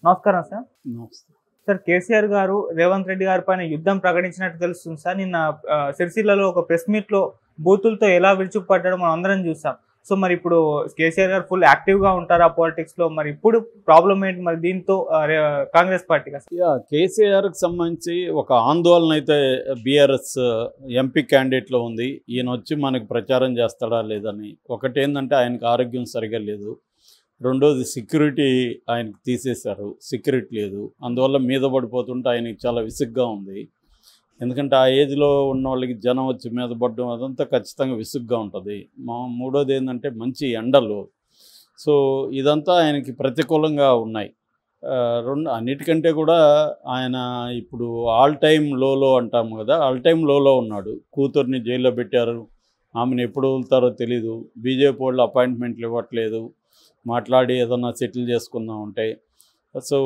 నమస్కారం సార్. నమస్తే. సార్ కేసీఆర్ గారు రేవంత్ రెడ్డి గారి పైన యుద్ధం ప్రకటించినట్టు తెలుస్తుంది సార్. నిన్న సిరిసిల్లలో ఒక ప్రెస్ మీట్లో బూతులతో ఎలా విరుచుకుపడ్డాడో మనం అందరం చూసాం. సో మరి ఇప్పుడు కేసీఆర్ గారు ఫుల్ యాక్టివ్గా ఉంటారా పాలిటిక్స్లో? మరి ఇప్పుడు ప్రాబ్లం ఏంటి మరి దీంతో కాంగ్రెస్ పార్టీగా? కేసీఆర్కి సంబంధించి ఒక ఆందోళన అయితే బీఆర్ఎస్ ఎంపీ క్యాండిడేట్లో ఉంది. ఈయన వచ్చి మనకు ప్రచారం చేస్తాడా లేదని. ఒకటి ఏంటంటే ఆయనకు ఆరోగ్యం సరిగా లేదు, రెండోది సెక్యూరిటీ ఆయనకి తీసేశారు, సెక్యూరిటీ లేదు, అందువల్ల మీద పడిపోతుంటే ఆయనకి చాలా విసుగ్గా ఉంది. ఎందుకంటే ఆ ఏజ్లో ఉన్న వాళ్ళకి జనం వచ్చి మీద పడడం అదంతా ఖచ్చితంగా విసుగ్గా ఉంటుంది. మూడోది ఏంటంటే మంచి ఎండలు. సో ఇదంతా ఆయనకి ప్రతికూలంగా ఉన్నాయి. అన్నిటికంటే కూడా ఆయన ఇప్పుడు ఆల్ టైమ్ లోలో అంటాము కదా, ఆల్ టైమ్ లోలో ఉన్నాడు. కూతుర్ని జైల్లో పెట్టారు, ఆమెను ఎప్పుడు వదులుతారో తెలీదు. బీజేపీ వాళ్ళు అపాయింట్మెంట్లు ఇవ్వట్లేదు, మాట్లాడి ఏదన్నా సెటిల్ చేసుకుందాం అంటే. సో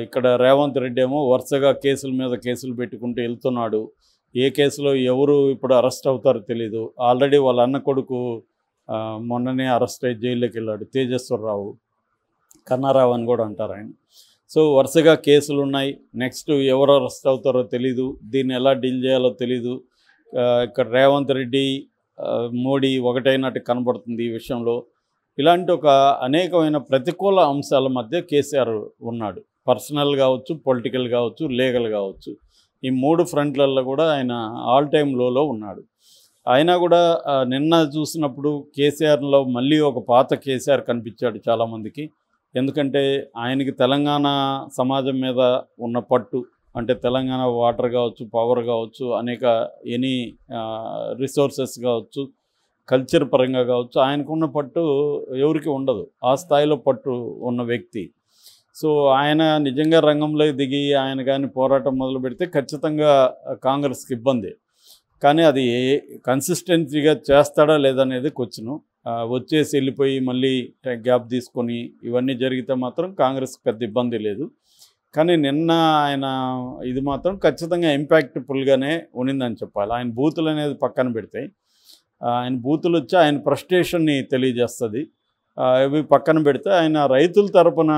ఇక్కడ రేవంత్ రెడ్డి ఏమో వరుసగా కేసుల మీద కేసులు పెట్టుకుంటూ వెళ్తున్నాడు. ఏ కేసులో ఎవరు ఇప్పుడు అరెస్ట్ అవుతారో తెలీదు. ఆల్రెడీ వాళ్ళ అన్న కొడుకు మొన్ననే అరెస్ట్ అయ్యి జైల్లోకి వెళ్ళాడు, తేజేశ్వరరావు, కన్నారావు అని కూడా అంటారు ఆయన. సో వరుసగా కేసులు ఉన్నాయి. నెక్స్ట్ ఎవరు అరెస్ట్ అవుతారో తెలీదు, దీన్ని ఎలా డీల్ చేయాలో తెలీదు. ఇక్కడ రేవంత్ రెడ్డి మోడీ ఒకటైనట్టు కనబడుతుంది ఈ విషయంలో. ఇలాంటి ఒక అనేకమైన ప్రతికూల అంశాల మధ్య కేసీఆర్ ఉన్నాడు. పర్సనల్ కావచ్చు, పొలిటికల్ కావచ్చు, లీగల్ కావచ్చు. ఈ మూడు ఫ్రంట్లలో కూడా ఆయన ఆల్ టైమ్ లోలో ఉన్నాడు. అయినా కూడా నిన్న చూసినప్పుడు కేసీఆర్లో మళ్ళీ ఒక పాత కేసీఆర్ కనిపించాడు చాలామందికి. ఎందుకంటే ఆయనకి తెలంగాణ సమాజం మీద ఉన్న పట్టు, అంటే తెలంగాణ వాటర్ కావచ్చు, పవర్ కావచ్చు, అనేక ఎనీ రిసోర్సెస్ కావచ్చు, కల్చర్ పరంగా కావచ్చు, ఆయనకున్న పట్టు ఎవరికి ఉండదు. ఆ స్థాయిలో పట్టు ఉన్న వ్యక్తి. సో ఆయన నిజంగా రంగంలో దిగి ఆయన కానీ పోరాటం మొదలు పెడితే ఖచ్చితంగా కాంగ్రెస్కి ఇబ్బంది. కానీ అది కన్సిస్టెన్సీగా చేస్తాడా లేదనేది క్వశ్చను. వచ్చేసి వెళ్ళిపోయి మళ్ళీ గ్యాప్ తీసుకొని ఇవన్నీ జరిగితే మాత్రం కాంగ్రెస్కి పెద్ద ఇబ్బంది లేదు. కానీ నిన్న ఆయన ఇది మాత్రం ఖచ్చితంగా ఇంపాక్ట్ఫుల్గానే ఉన్నిందని చెప్పాలి. ఆయన బూతులు అనేది పక్కన పెడితే, ఆయన బూతులు వచ్చి ఆయన ఫ్రస్ట్రేషన్ని తెలియజేస్తుంది. ఇవి పక్కన పెడితే ఆయన రైతుల తరపున,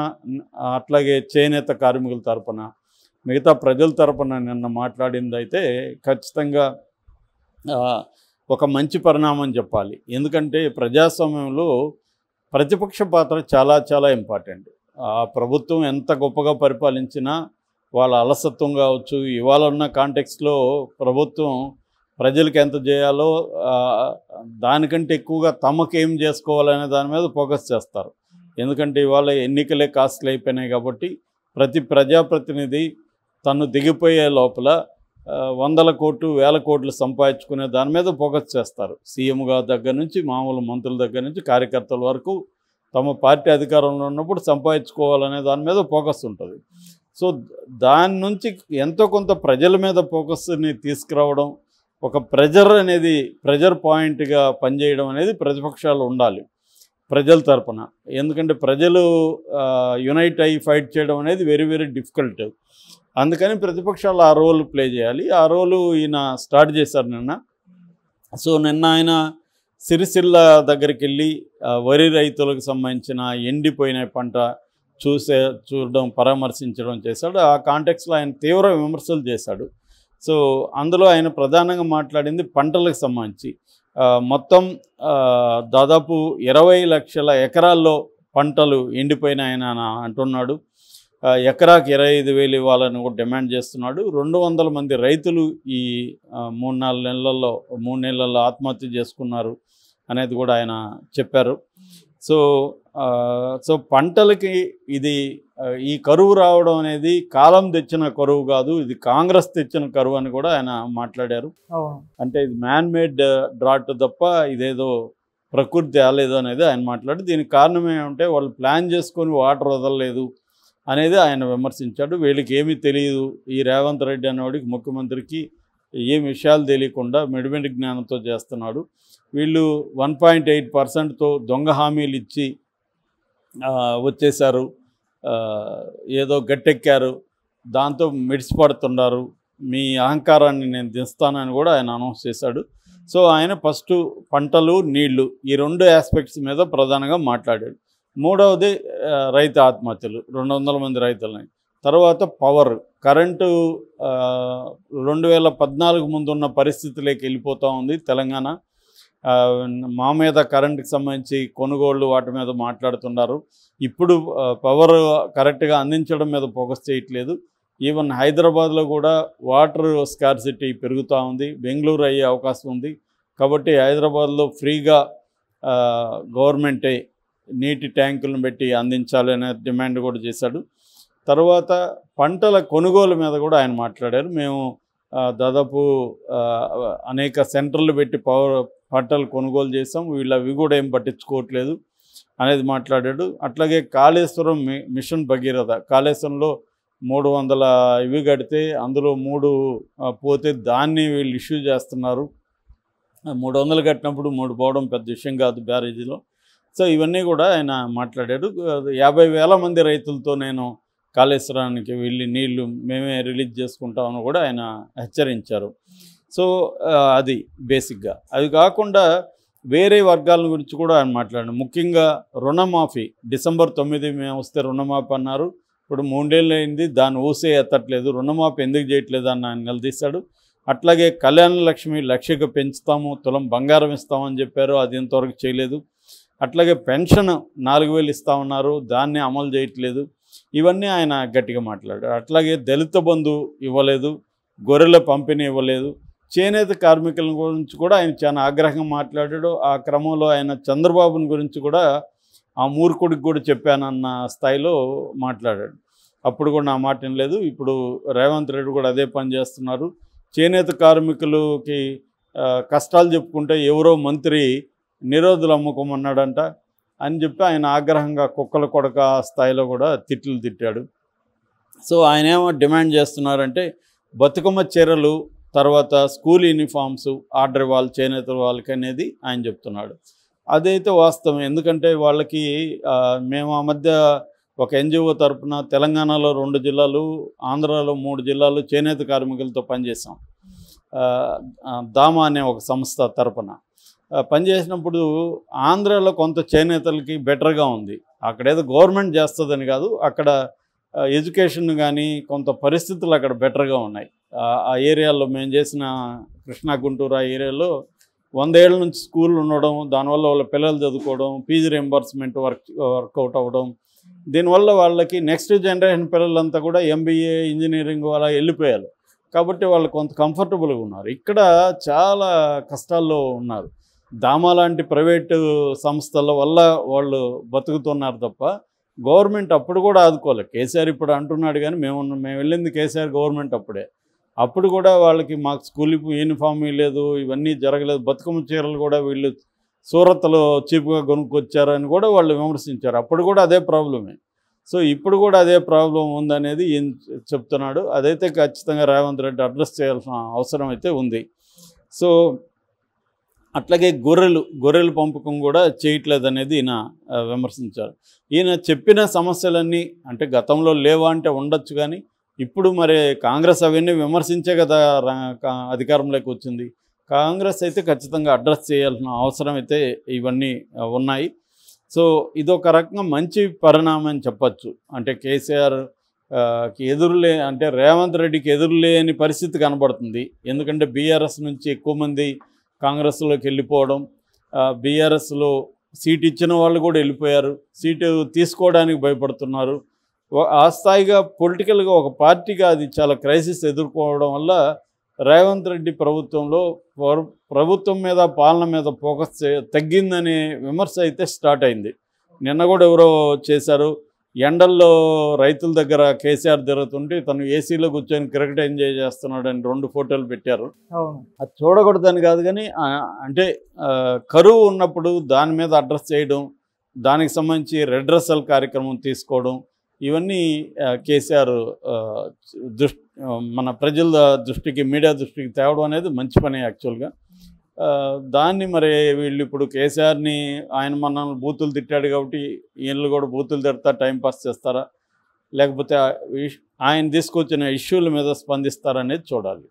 అట్లాగే చేనేత కార్మికుల తరపున, మిగతా ప్రజల తరపున నిన్న మాట్లాడింది అయితే ఖచ్చితంగా ఒక మంచి పరిణామం చెప్పాలి. ఎందుకంటే ప్రజాస్వామ్యంలో ప్రతిపక్ష పాత్ర చాలా చాలా ఇంపార్టెంట్. ఆ ప్రభుత్వం ఎంత గొప్పగా పరిపాలించినా వాళ్ళ అలసత్వం కావచ్చు, ఇవాళ ఉన్న కాంటెక్స్లో ప్రభుత్వం ప్రజలకు ఎంత చేయాలో దానికంటే ఎక్కువగా తమకు ఏం చేసుకోవాలనే దాని మీద ఫోకస్ చేస్తారు. ఎందుకంటే ఇవాళ ఎన్నికలే కాస్ట్లీ అయిపోయినాయి కాబట్టి ప్రతి ప్రజాప్రతినిధి తను దిగిపోయే లోపల 100 కోట్లు 1000 కోట్లు సంపాదించుకునే దాని మీద ఫోకస్ చేస్తారు. సీఎంగా దగ్గర నుంచి, మామూలు మంత్రుల దగ్గర నుంచి, కార్యకర్తల వరకు తమ పార్టీ అధికారంలో ఉన్నప్పుడు సంపాదించుకోవాలనే దాని మీద ఫోకస్ ఉంటుంది. సో దాని నుంచి ఎంతో కొంత ప్రజల మీద ఫోకస్ని తీసుకురావడం, ఒక ప్రెజర్ పాయింట్గా పనిచేయడం అనేది ప్రతిపక్షాలు ఉండాలి ప్రజల తరపున. ఎందుకంటే ప్రజలు యునైట్ అయ్యి ఫైట్ చేయడం అనేది వెరీ వెరీ డిఫికల్ట్. అందుకని ప్రతిపక్షాలు ఆ రోల్ ప్లే చేయాలి. ఆ రోలు ఈయన స్టార్ట్ చేశారు నిన్న. సో నిన్న ఆయన సిరిసిల్ల దగ్గరికి వెళ్ళి వరి రైతులకు సంబంధించిన ఎండిపోయిన పంట చూడడం, పరామర్శించడం చేశాడు. ఆ కాంటెక్స్లో ఆయన తీవ్ర విమర్శలు చేశాడు. సో అందులో ఆయన ప్రధానంగా మాట్లాడింది పంటలకు సంబంధించి. మొత్తం దాదాపు 20 లక్షల ఎకరాల్లో పంటలు ఎండిపోయినాయని ఆయన అంటున్నాడు. ఎకరాకి 25,000 ఇవ్వాలని కూడా డిమాండ్ చేస్తున్నాడు. 200 మంది రైతులు ఈ 3 నెలల్లో ఆత్మహత్య చేసుకున్నారు అనేది కూడా ఆయన చెప్పారు. సో పంటలకి ఇది ఈ కరువు రావడం అనేది కాలం తెచ్చిన కరువు కాదు, ఇది కాంగ్రెస్ తెచ్చిన కరువు అని కూడా ఆయన మాట్లాడారు. అంటే ఇది మ్యాన్ మేడ్ డ్రాట్ తప్ప ఇదేదో ప్రకృతి రాలేదు అనేది ఆయన మాట్లాడి, దీనికి కారణం ఏమంటే వాళ్ళు ప్లాన్ చేసుకొని వాటర్ వదలలేదు అనేది ఆయన విమర్శించాడు. వీళ్ళకి ఏమీ తెలియదు, ఈ రేవంత్ రెడ్డి అనేవాడికి, ముఖ్యమంత్రికి ఏం విషయాలు తెలియకుండా మిడిమిడి జ్ఞానంతో చేస్తున్నాడు. వీళ్ళు 1.8%తో దొంగ హామీలు ఇచ్చి వచ్చేశారు, ఏదో గట్టెక్కారు, దాంతో మిడిసిపడుతున్నారు, మీ అహంకారాన్ని నేను దిస్తానని కూడా ఆయన అనౌన్స్ చేశాడు. సో ఆయన ఫస్ట్ పంటలు, నీళ్లు, ఈ 2 ఆస్పెక్ట్స్ మీద ప్రధానంగా మాట్లాడాడు. మూడవది రైతు ఆత్మహత్యలు 200 మంది రైతులని. తర్వాత పవర్ కరెంటు 2014 ముందున్న పరిస్థితిలోకి వెళ్ళిపోతూ ఉంది తెలంగాణ. మా మీద కరెంటుకి సంబంధించి కొనుగోళ్ళు వాటి మీద మాట్లాడుతున్నారు. ఇప్పుడు పవర్ కరెక్ట్గా అందించడం మీద ఫోకస్ చేయట్లేదు. ఈవెన్ హైదరాబాద్లో కూడా వాటర్ స్కార్సిటీ పెరుగుతూ ఉంది. బెంగళూరు అయ్యే అవకాశం ఉంది. కాబట్టి హైదరాబాద్లో ఫ్రీగా గవర్నమెంటే నీటి ట్యాంకులను పెట్టి అందించాలి అనే డిమాండ్ కూడా చేశాడు. తర్వాత పంటల కొనుగోలు మీద కూడా ఆయన మాట్లాడారు. మేము దాదాపు అనేక సెంటర్లు పెట్టి పంటలు కొనుగోలు చేసాం, వీళ్ళు అవి కూడా ఏం పట్టించుకోవట్లేదు అనేది మాట్లాడాడు. అట్లాగే కాళేశ్వరం మిషన్ భగీరథ, కాళేశ్వరంలో 300 ఇవి కడితే అందులో 3 పోతే దాన్ని వీళ్ళు ఇష్యూ చేస్తున్నారు. 300 కట్టినప్పుడు 3 పోవడం పెద్ద విషయం కాదు బ్యారేజీలో. సో ఇవన్నీ కూడా ఆయన మాట్లాడాడు. 50,000 మంది రైతులతో నేను కాళేశ్వరానికి వెళ్ళి నీళ్లు మేమే రిలీజ్ చేసుకుంటామని కూడా ఆయన హెచ్చరించారు. సో అది బేసిక్గా. అది కాకుండా వేరే వర్గాల గురించి కూడా ఆయన మాట్లాడాడు. ముఖ్యంగా రుణమాఫీ డిసెంబర్ 9 మేము వస్తే రుణమాఫీ అన్నారు. ఇప్పుడు 3 ఏళ్ళు అయింది, దాన్ని ఊసే ఎత్తట్లేదు. రుణమాఫీ ఎందుకు చేయట్లేదు అని ఆయన నిలదీశాడు. అట్లాగే కళ్యాణ లక్ష్మి లక్షకు పెంచుతాము, తులం బంగారం ఇస్తామని చెప్పారు, అది ఇంతవరకు చేయలేదు. అట్లాగే పెన్షన్ 4,000 ఇస్తామన్నారు, దాన్ని అమలు చేయట్లేదు. ఇవన్నీ ఆయన గట్టిగా మాట్లాడారు. అట్లాగే దళిత బంధు ఇవ్వలేదు, గొర్రెల పంపిణీ ఇవ్వలేదు, చేనేత కార్మికుల గురించి కూడా ఆయన చాలా ఆగ్రహంగా మాట్లాడాడు. ఆ క్రమంలో ఆయన చంద్రబాబుని గురించి కూడా ఆ మూర్ఖుడికి కూడా చెప్పానన్న స్థాయిలో మాట్లాడాడు. అప్పుడు కూడా నా మాట వినలేదు. ఇప్పుడు రేవంత్ రెడ్డి కూడా అదే పని చేస్తున్నారు. చేనేత కార్మికులకి కష్టాలు చెప్పుకుంటే ఎవరో మంత్రి నిరోధులు అమ్ముకోమన్నాడంట అని చెప్పి ఆయన ఆగ్రహంగా కుక్కల కొడక స్థాయిలో కూడా తిట్టాడు. సో ఆయన ఏమో డిమాండ్ చేస్తున్నారంటే బతుకమ్మ చీరలు, తర్వాత స్కూల్ యూనిఫామ్స్ ఆర్డర్ ఇవ్వాలి చేనేత వాళ్ళకి అనేది ఆయన చెప్తున్నాడు. అదైతే వాస్తవం. ఎందుకంటే వాళ్ళకి మేము ఆ మధ్య ఒక ఎన్జిఓ తరఫున తెలంగాణలో 2 జిల్లాలు, ఆంధ్రాలో 3 జిల్లాలు చేనేత కార్మికులతో పనిచేసాం. దామా అనే ఒక సంస్థ తరఫున పనిచేసినప్పుడు ఆంధ్రాలో కొంత చేనేతలకి బెటర్గా ఉంది. అక్కడేదో గవర్నమెంట్ చేస్తుందని కాదు, అక్కడ ఎడ్యుకేషన్ కానీ కొంత పరిస్థితులు అక్కడ బెటర్గా ఉన్నాయి. ఆ ఏరియాలో మేము చేసిన కృష్ణా గుంటూరు ఆ ఏరియాలో 100 ఏళ్ళ నుంచి స్కూల్ ఉండడం, దానివల్ల వాళ్ళ పిల్లలు చదువుకోవడం, ఫీజు రింబర్స్మెంట్ వర్కౌట్ అవ్వడం, దీనివల్ల వాళ్ళకి నెక్స్ట్ జనరేషన్ పిల్లలంతా కూడా ఎంబీఏ ఇంజనీరింగ్ అలా వెళ్ళిపోయారు. కాబట్టి వాళ్ళు కొంత కంఫర్టబుల్గా ఉన్నారు. ఇక్కడ చాలా కష్టాల్లో ఉన్నారు. దామా లాంటి ప్రైవేటు సంస్థల వల్ల వాళ్ళు బతుకుతున్నారు తప్ప గవర్నమెంట్ అప్పుడు కూడా ఆదుకోలేదు. కేసీఆర్ ఇప్పుడు అంటున్నాడు కానీ మేము వెళ్ళింది కేసీఆర్ గవర్నమెంట్ అప్పుడే. అప్పుడు కూడా వాళ్ళకి మాకు స్కూల్ యూనిఫామ్ లేదు, ఇవన్నీ జరగలేదు. బతుకమ్మ చీరలు కూడా వీళ్ళు సూరత్లో చీప్గా కొనుక్కొచ్చారని కూడా వాళ్ళు విమర్శించారు. అప్పుడు కూడా అదే ప్రాబ్లమే. సో ఇప్పుడు కూడా అదే ప్రాబ్లం ఉందనేది చెప్తున్నాడు. అదైతే ఖచ్చితంగా రేవంత్ రెడ్డి అడ్రస్ చేయాల్సిన అవసరం అయితే ఉంది. సో అట్లాగే గొర్రెల పంపకం కూడా చేయట్లేదనేది ఈయన విమర్శించారు. ఈయన చెప్పిన సమస్యలన్నీ అంటే గతంలో లేవా అంటే ఉండొచ్చు, కానీ ఇప్పుడు మరి కాంగ్రెస్ అవన్నీ విమర్శించే కదా అధికారంలోకి వచ్చింది. కాంగ్రెస్ అయితే ఖచ్చితంగా అడ్రస్ చేయాల్సిన అవసరం అయితే ఇవన్నీ ఉన్నాయి. సో ఇదొక రకంగా మంచి పరిణామం అని చెప్పచ్చు. అంటే కేసీఆర్కి ఎదురులే అంటే రేవంత్ రెడ్డికి ఎదురులేని పరిస్థితి కనబడుతుంది. ఎందుకంటే బీఆర్ఎస్ నుంచి ఎక్కువ మంది కాంగ్రెస్లోకి వెళ్ళిపోవడం, బీఆర్ఎస్లో సీట్ ఇచ్చిన వాళ్ళు కూడా వెళ్ళిపోయారు, సీటు తీసుకోవడానికి భయపడుతున్నారు. ఆ స్థాయిగా పొలిటికల్గా ఒక పార్టీగా అది చాలా క్రైసిస్ ఎదుర్కోవడం వల్ల రేవంత్ రెడ్డి ప్రభుత్వం మీద పాలన మీద ఫోకస్ తగ్గిందనే విమర్శ అయితే స్టార్ట్ అయింది. నిన్న కూడా ఎవరో చేశారు, ఎండల్లో రైతుల దగ్గర కేసీఆర్ తిరుగుతుంటే తను ఏసీలో కూర్చొని క్రికెట్ ఎంజాయ్ చేస్తున్నాడని 2 ఫోటోలు పెట్టారు. అది చూడకూడదని కాదు, కానీ అంటే కరువు ఉన్నప్పుడు దాని మీద అడ్రస్ చేయడం, దానికి సంబంధించి రెడ్రెసల్ కార్యక్రమం తీసుకోవడం, ఇవన్నీ కేసీఆర్ మన ప్రజల దృష్టికి, మీడియా దృష్టికి తేవడం అనేది మంచి పని యాక్చువల్గా. దాన్ని మరి వీళ్ళు ఇప్పుడు కేసీఆర్ని ఆయన మనల్ని బూతులు తిట్టాడు కాబట్టి వీళ్ళు కూడా బూతులు తిడతా టైంపాస్ చేస్తారా, లేకపోతే ఆయన తీసుకొచ్చిన ఇష్యూల మీద స్పందిస్తారనేది చూడాలి.